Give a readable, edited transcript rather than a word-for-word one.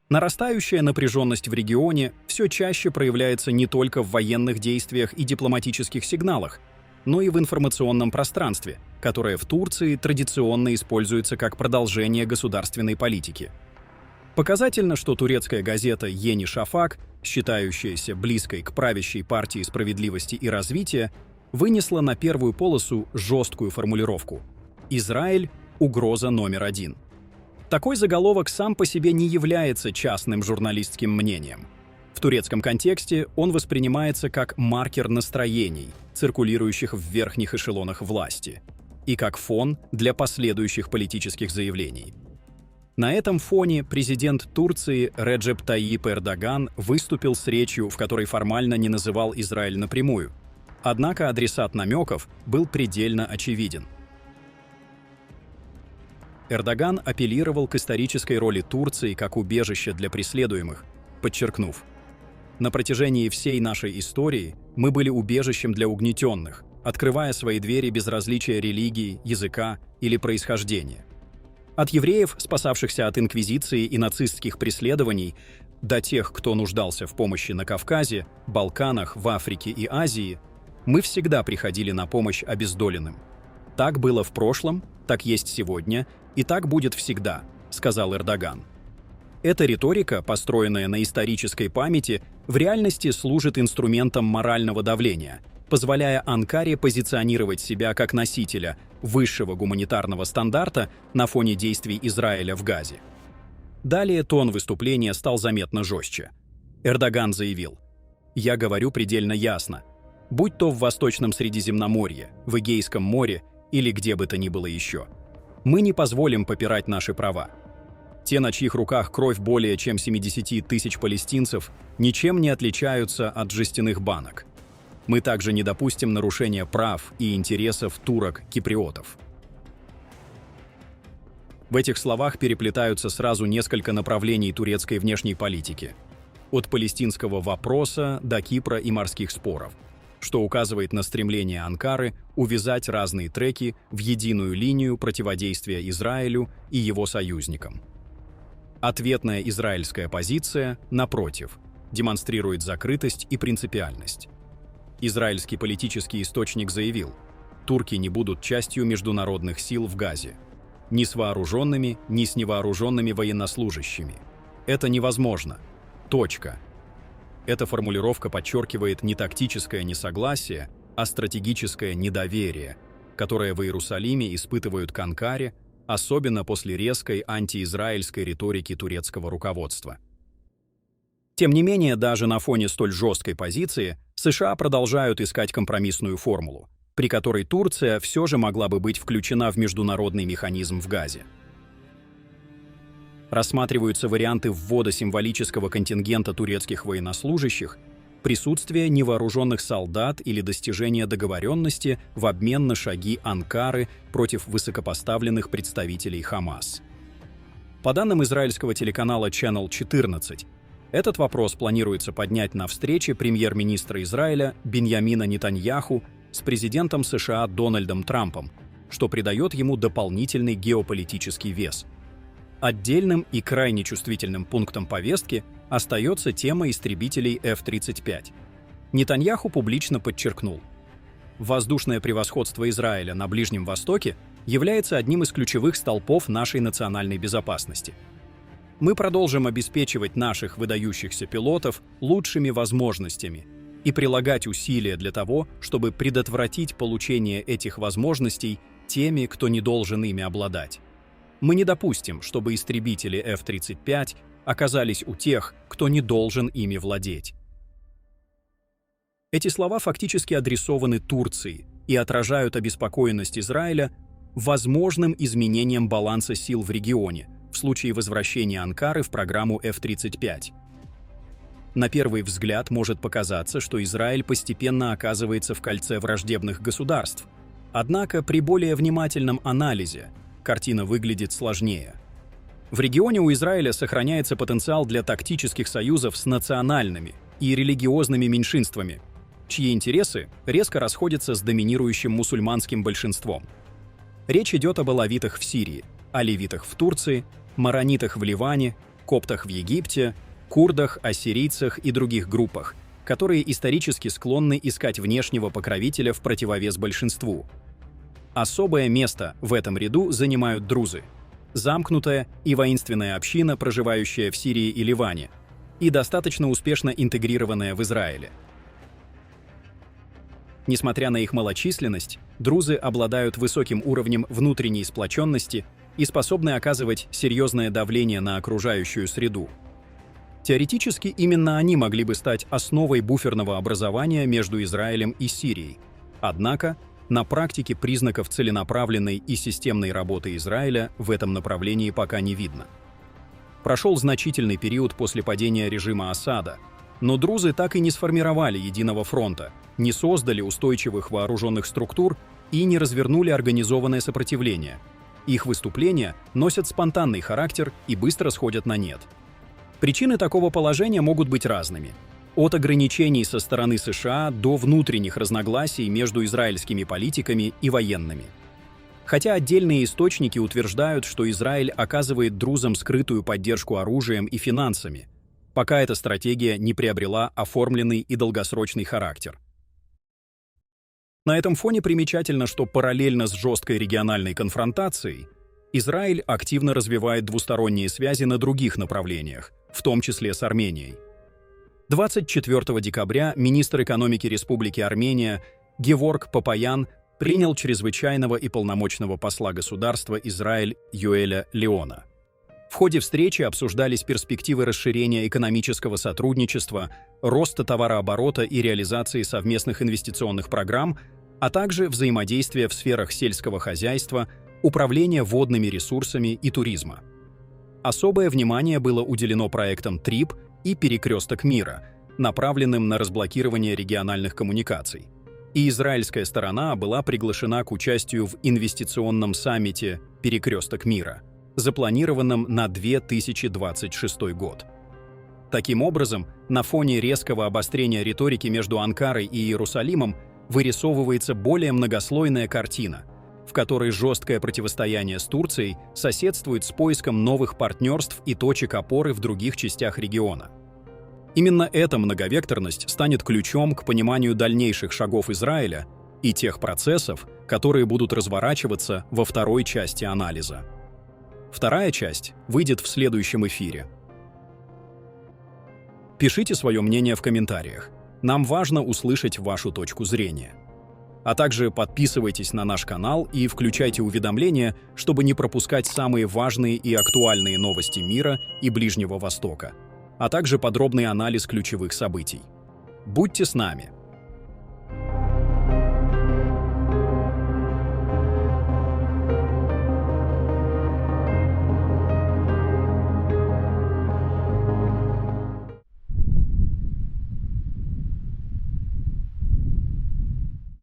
Нарастающая напряженность в регионе все чаще проявляется не только в военных действиях и дипломатических сигналах, но и в информационном пространстве, которое в Турции традиционно используется как продолжение государственной политики. Показательно, что турецкая газета «Йени Шафак», считающаяся близкой к правящей партии справедливости и развития, вынесла на первую полосу жесткую формулировку «Израиль – угроза номер один». Такой заголовок сам по себе не является частным журналистским мнением. В турецком контексте он воспринимается как маркер настроений, циркулирующих в верхних эшелонах власти, и как фон для последующих политических заявлений. На этом фоне президент Турции Реджеп Тайип Эрдоган выступил с речью, в которой формально не называл Израиль напрямую. Однако адресат намеков был предельно очевиден. Эрдоган апеллировал к исторической роли Турции как убежища для преследуемых, подчеркнув: «На протяжении всей нашей истории мы были убежищем для угнетенных, открывая свои двери без различия религии, языка или происхождения. От евреев, спасавшихся от инквизиции и нацистских преследований, до тех, кто нуждался в помощи на Кавказе, Балканах, в Африке и Азии, мы всегда приходили на помощь обездоленным. Так было в прошлом, так есть сегодня и так будет всегда», — сказал Эрдоган. Эта риторика, построенная на исторической памяти, в реальности служит инструментом морального давления, позволяя Анкаре позиционировать себя как носителя высшего гуманитарного стандарта на фоне действий Израиля в Газе. Далее тон выступления стал заметно жестче. Эрдоган заявил: «Я говорю предельно ясно. Будь то в Восточном Средиземноморье, в Эгейском море или где бы то ни было еще, мы не позволим попирать наши права. Те, на чьих руках кровь более чем 70 тысяч палестинцев, ничем не отличаются от жестяных банок. Мы также не допустим нарушения прав и интересов турок-киприотов». В этих словах переплетаются сразу несколько направлений турецкой внешней политики. От палестинского вопроса до Кипра и морских споров, что указывает на стремление Анкары увязать разные треки в единую линию противодействия Израилю и его союзникам. Ответная израильская позиция, напротив, демонстрирует закрытость и принципиальность. Израильский политический источник заявил: «Турки не будут частью международных сил в Газе. Ни с вооруженными, ни с невооруженными военнослужащими. Это невозможно. Точка». Эта формулировка подчеркивает не тактическое несогласие, а стратегическое недоверие, которое в Иерусалиме испытывают к Анкаре, особенно после резкой антиизраильской риторики турецкого руководства. Тем не менее, даже на фоне столь жесткой позиции США продолжают искать компромиссную формулу, при которой Турция все же могла бы быть включена в международный механизм в Газе. Рассматриваются варианты ввода символического контингента турецких военнослужащих, присутствие невооруженных солдат или достижение договоренности в обмен на шаги Анкары против высокопоставленных представителей Хамас. По данным израильского телеканала Channel 14, этот вопрос планируется поднять на встрече премьер-министра Израиля Биньямина Нетаньяху с президентом США Дональдом Трампом, что придает ему дополнительный геополитический вес. Отдельным и крайне чувствительным пунктом повестки остается тема истребителей F-35. Нетаньяху публично подчеркнул: «Воздушное превосходство Израиля на Ближнем Востоке является одним из ключевых столпов нашей национальной безопасности. Мы продолжим обеспечивать наших выдающихся пилотов лучшими возможностями и прилагать усилия для того, чтобы предотвратить получение этих возможностей теми, кто не должен ими обладать. Мы не допустим, чтобы истребители F-35 оказались у тех, кто не должен ими владеть». Эти слова фактически адресованы Турции и отражают обеспокоенность Израиля возможным изменением баланса сил в регионе в случае возвращения Анкары в программу F-35. На первый взгляд может показаться, что Израиль постепенно оказывается в кольце враждебных государств. Однако при более внимательном анализе картина выглядит сложнее. В регионе у Израиля сохраняется потенциал для тактических союзов с национальными и религиозными меньшинствами, чьи интересы резко расходятся с доминирующим мусульманским большинством. Речь идет об алавитах в Сирии, алевитах в Турции, маронитах в Ливане, коптах в Египте, курдах, ассирийцах и других группах, которые исторически склонны искать внешнего покровителя в противовес большинству. Особое место в этом ряду занимают друзы – замкнутая и воинственная община, проживающая в Сирии и Ливане, и достаточно успешно интегрированная в Израиле. Несмотря на их малочисленность, друзы обладают высоким уровнем внутренней сплоченности и способны оказывать серьезное давление на окружающую среду. Теоретически, именно они могли бы стать основой буферного образования между Израилем и Сирией. Однако, на практике признаков целенаправленной и системной работы Израиля в этом направлении пока не видно. Прошел значительный период после падения режима Асада, но друзы так и не сформировали единого фронта, не создали устойчивых вооруженных структур и не развернули организованное сопротивление. Их выступления носят спонтанный характер и быстро сходят на нет. Причины такого положения могут быть разными. От ограничений со стороны США до внутренних разногласий между израильскими политиками и военными. Хотя отдельные источники утверждают, что Израиль оказывает друзам скрытую поддержку оружием и финансами, пока эта стратегия не приобрела оформленный и долгосрочный характер. На этом фоне примечательно, что параллельно с жесткой региональной конфронтацией Израиль активно развивает двусторонние связи на других направлениях, в том числе с Арменией. 24 декабря министр экономики Республики Армения Геворг Папаян принял чрезвычайного и полномочного посла государства Израиль Юэля Леона. В ходе встречи обсуждались перспективы расширения экономического сотрудничества, роста товарооборота и реализации совместных инвестиционных программ, а также взаимодействия в сферах сельского хозяйства, управления водными ресурсами и туризма. Особое внимание было уделено проектам ТРИП и «Перекресток мира», направленным на разблокирование региональных коммуникаций. И израильская сторона была приглашена к участию в инвестиционном саммите «Перекресток мира», запланированном на 2026 год. Таким образом, на фоне резкого обострения риторики между Анкарой и Иерусалимом вырисовывается более многослойная картина, в которой жесткое противостояние с Турцией соседствует с поиском новых партнерств и точек опоры в других частях региона. Именно эта многовекторность станет ключом к пониманию дальнейших шагов Израиля и тех процессов, которые будут разворачиваться во второй части анализа. Вторая часть выйдет в следующем эфире. Пишите свое мнение в комментариях. Нам важно услышать вашу точку зрения. А также подписывайтесь на наш канал и включайте уведомления, чтобы не пропускать самые важные и актуальные новости мира и Ближнего Востока, а также подробный анализ ключевых событий. Будьте с нами!